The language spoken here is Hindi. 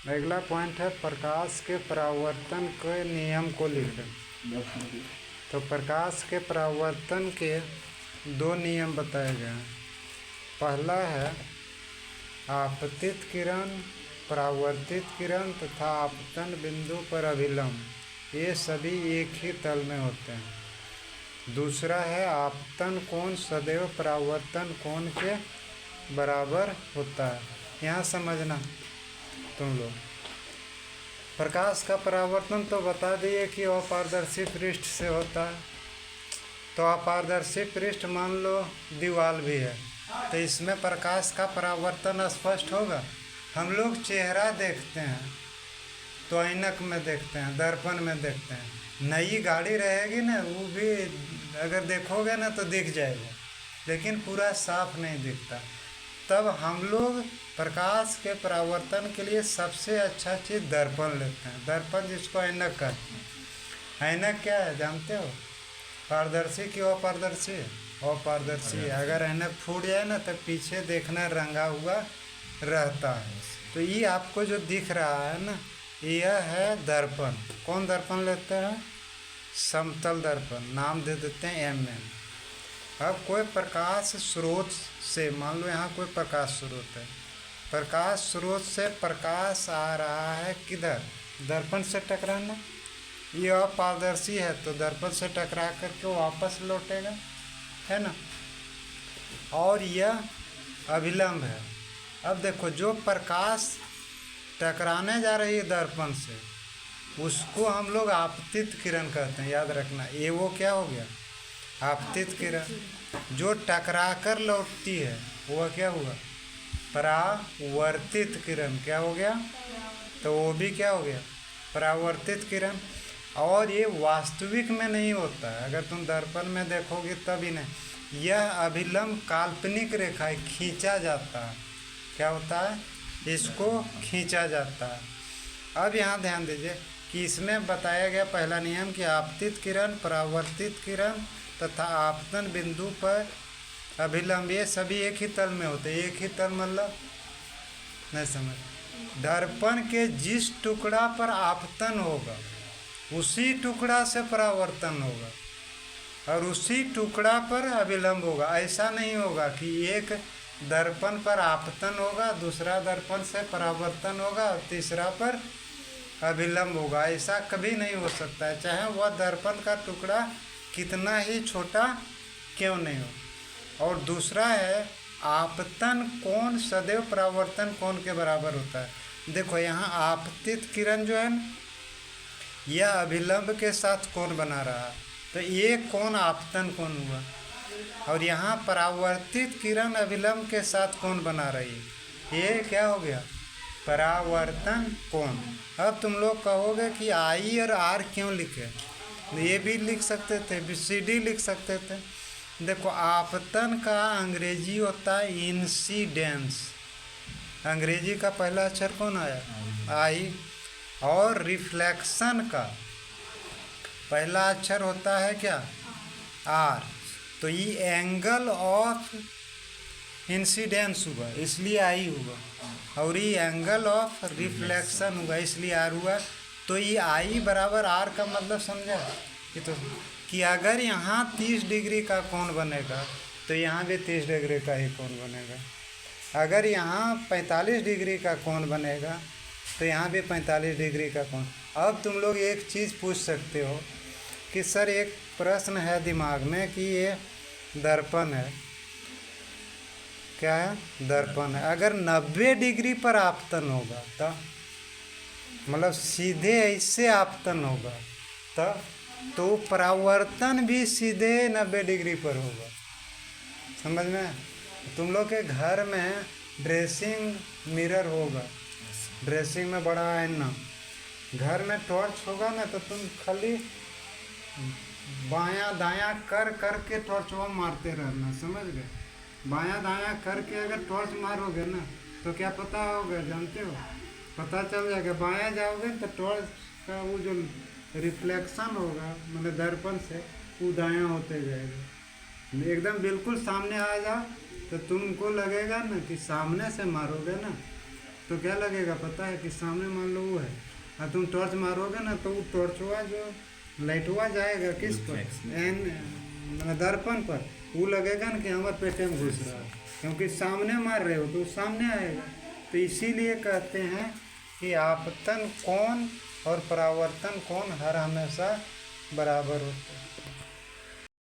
अगला पॉइंट है प्रकाश के परावर्तन के नियम को लिखें। तो प्रकाश के परावर्तन के दो नियम बताए गए हैं। पहला है आपतित किरण, परावर्तित किरण तथा आपतन बिंदु पर अभिलंब, ये सभी एक ही तल में होते हैं। दूसरा है आपतन कोण सदैव परावर्तन कोण के बराबर होता है। यहाँ समझना तुम लोग, प्रकाश का परावर्तन तो बता दिए कि अपारदर्शी पृष्ठ से होता है। तो अपारदर्शी पृष्ठ मान लो दीवार भी है, तो इसमें प्रकाश का परावर्तन स्पष्ट होगा। हम लोग चेहरा देखते हैं तो ऐनक में देखते हैं, दर्पण में देखते हैं। नई गाड़ी रहेगी ना, वो भी अगर देखोगे ना तो दिख जाएगा, लेकिन पूरा साफ नहीं दिखता। तब हम लोग प्रकाश के परावर्तन के लिए सबसे अच्छा चीज़ दर्पण लेते हैं। दर्पण जिसको ऐनक कहते हैं। ऐनक क्या है जानते हो? पारदर्शी कि अपारदर्शी? अपारदर्शी है। अगर ऐनक फूट जाए ना तो पीछे देखना रंगा हुआ रहता है। तो ये आपको जो दिख रहा है ना, यह है दर्पण। कौन दर्पण लेते हैं? समतल दर्पण, नाम दे देते हैं MM। अब कोई प्रकाश स्रोत से, मान लो यहाँ कोई प्रकाश स्रोत है, प्रकाश स्रोत से प्रकाश आ रहा है किधर? दर्पण से टकराना। ये अपारदर्शी है तो दर्पण से टकरा करके वापस लौटेगा, है ना। और यह अभिलंब है। अब देखो, जो प्रकाश टकराने जा रही है दर्पण से, उसको हम लोग आपतित किरण कहते हैं। याद रखना, ये वो क्या हो गया? आपतित किरण। जो टकरा कर लौटती है वह क्या हुआ? परावर्तित किरण। क्या हो गया? तो वो भी क्या हो गया? परावर्तित किरण। और ये वास्तविक में नहीं होता है, अगर तुम दर्पण में देखोगे तभी नहीं। यह अभिलंब काल्पनिक रेखा है, खींचा जाता है। क्या होता है? इसको खींचा जाता है। अब यहाँ ध्यान दीजिए कि इसमें बताया गया पहला नियम कि आपतित किरण, परावर्तित किरण तथा आपतन बिंदु पर अभिलंब, ये सभी एक ही तल में होते हैं। एक ही तल मतलब नहीं समझ? दर्पण के जिस टुकड़ा पर आपतन होगा उसी टुकड़ा से परावर्तन होगा और उसी टुकड़ा पर अभिलंब होगा। ऐसा नहीं होगा कि एक दर्पण पर आपतन होगा, दूसरा दर्पण से परावर्तन होगा और तीसरा पर अभिलंब होगा। ऐसा कभी नहीं हो सकता है, चाहे वह दर्पण का टुकड़ा कितना ही छोटा क्यों नहीं हो। और दूसरा है आपतन कोण सदैव परावर्तन कोण के बराबर होता है। देखो यहाँ आपतित किरण जो है ना, यह अभिलंब के साथ कोण बना रहा है, तो ये कोण आपतन कोण हुआ। और यहाँ परावर्तित किरण अभिलंब के साथ कोण बना रही है, ये क्या हो गया? परावर्तन कोण। अब तुम लोग कहोगे कि I और R क्यों लिखे? ये भी लिख सकते थे, BCD लिख सकते थे। देखो, आपतन का अंग्रेजी होता है इंसिडेंस। अंग्रेजी का पहला अक्षर कौन आया? I। और रिफ्लेक्शन का पहला अक्षर होता है क्या? R। तो ये एंगल ऑफ इंसिडेंस हुआ, इसलिए I हुआ। और ये एंगल ऑफ रिफ्लेक्शन हुआ, इसलिए R हुआ। तो ये I बराबर R का मतलब समझा कि तो कि अगर यहाँ 30 डिग्री का कोण बनेगा तो यहाँ भी 30 डिग्री का ही कोण बनेगा। अगर यहाँ 45 डिग्री का कोण बनेगा तो यहाँ भी 45 डिग्री का कोण। अब तुम लोग एक चीज़ पूछ सकते हो कि सर एक प्रश्न है दिमाग में कि ये दर्पण है। क्या है? दर्पण है। अगर 90 डिग्री पर आपतन होगा तब, मतलब सीधे ऐसे आपतन होगा तब, तो परावर्तन भी सीधे 90 डिग्री पर होगा। समझ में? तुम लोग के घर में ड्रेसिंग मिरर होगा, ड्रेसिंग में बड़ा आईना, घर में टॉर्च होगा ना, तो तुम खाली बायां दायां कर करके टॉर्च वो मारते रहना। समझ गए? बायां दायां करके अगर टॉर्च मारोगे ना तो क्या पता होगा जानते हो? पता चल जाएगा। बायां जाओगे तो टॉर्च का वो जो रिफ्लेक्शन होगा मतलब दर्पण से, वो दायां होते जाएगा। एकदम बिल्कुल सामने आ जाओ तो तुमको लगेगा ना कि सामने से मारोगे ना तो क्या लगेगा पता है कि सामने मान लो वो है, और तुम टॉर्च मारोगे ना तो वो टॉर्चवा जो लाइटवा जाएगा किस पर, एन मतलब दर्पण पर, वो लगेगा ना कि हमारे पेटे में घुस रहा है, क्योंकि सामने मार रहे हो तो सामने आएगा। तो इसीलिए कहते हैं कि आपतन कोण और परावर्तन कोण हर हमेशा बराबर होते हैं।